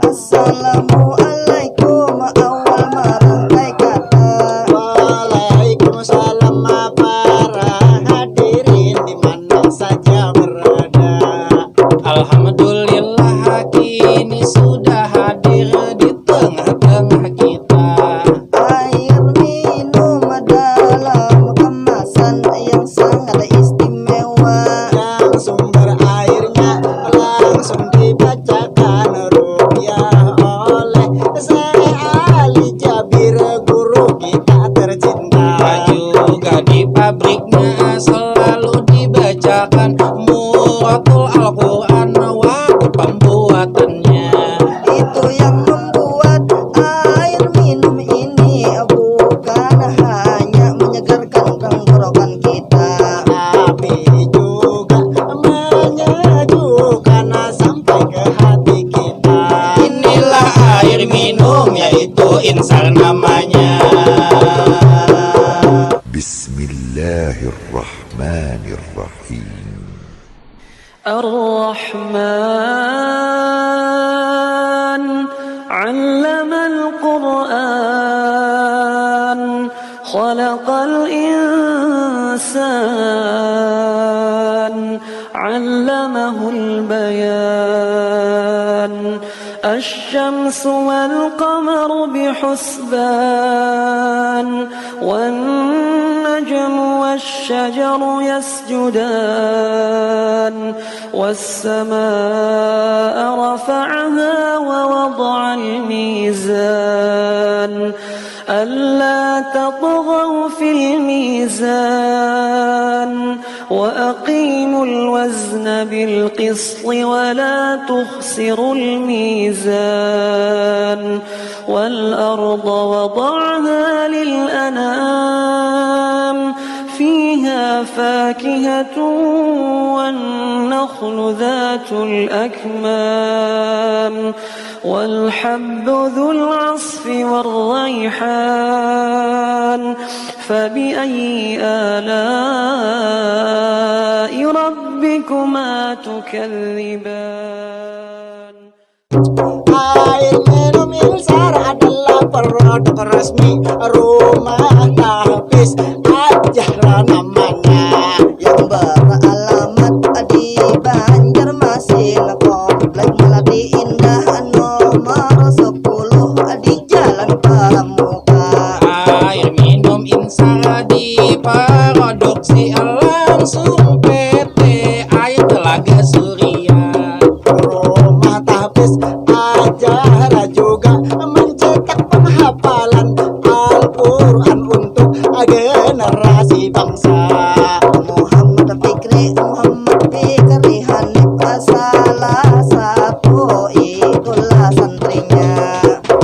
Assalamualaikum awal merangkai kata. Waalaikumsalam para hadirin di mana saja berada. Alhamdulillah kini sudah hadir di tengah-tengah kita. Air minum dalam kemasan yang sangat istimewa. Yang sumber airnya langsung dibacakan rupiah oleh Syekh Ali Jabir, guru kita tercinta. Juga di pabriknya selalu dibacakan muratul Al-Quran waktu pembuatannya. Itu yang membuat air minum ini bukan hanya menyegarkan tenggorokan kita, Tapi juga menyejukkan sampai ke hati kita. Inilah air minum yaitu insar namanya. Bismillahirrahmanirrahim. الرحمن علم القرآن خلق الإنسان علمه البيان الشمس والقمر بحسبان والنجم والشجر يسجدان والسماء رفعها ووضع الميزان ألا تطغوا في الميزان وأقيموا الوزن بالقسط ولا تخسروا الميزان والأرض وضعها للأنام فيها فاكهة والنخل ذات الأكمام والحب ذو العصف والريحان فبأي آلاء ربكما تكذبان. Air minum Insar adalah produk resmi rumah tahfiz Ajar namanya, yang beralamat di Banjarmasin, Komplek Melati Indah nomor 10 di Jalan Pramuka. Air minum insar diproduksi langsung PT Air Telaga Surya. rumah tahfiz Ajar juga mencetak penghafalan Al-Quran untuk generasi bangsa. Muhammad Fikri Hanif salah satu itulah santrinya,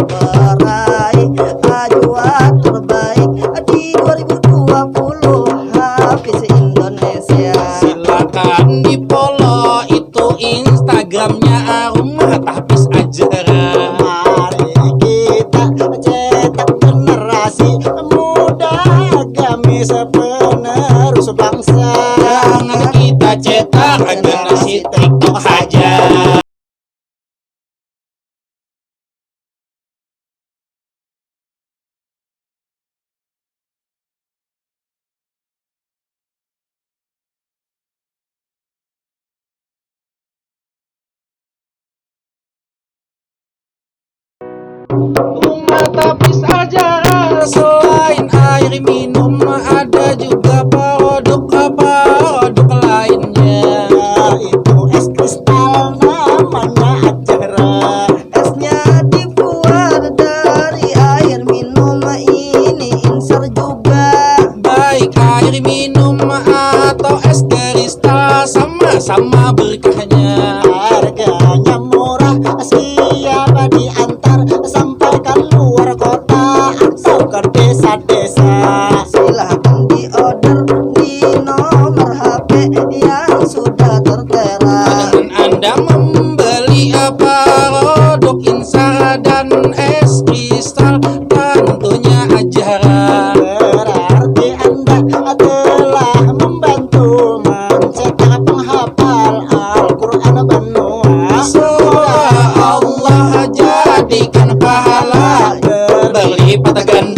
peraih ajuan terbaik di 2020 Hafiz Indonesia. Silakan di follow itu Instagramnya Rumah Tahfiz Ajara. Mari kita cetak generasi muda gamis penerus bangsa. Jangan kita cetak generasi TikTok saja. Rumah Tahfiz Ajara selain air minum ada juga produk lainnya. Yaitu es kristal namanya Ajara. Esnya dibuat dari air minum ini Insar juga. Baik air minum atau es kristal sama-sama berkahnya. Harganya murah, siapa diantar sampai ke luar kota atau ke desa-desa. Silahkan di order di nomor HP yang sudah tertera. Dengan Anda membeli produk insar dan es kristal tentunya Ajara. Berarti Anda telah membantu mencetak penghafal Al-Quran benua. Patagan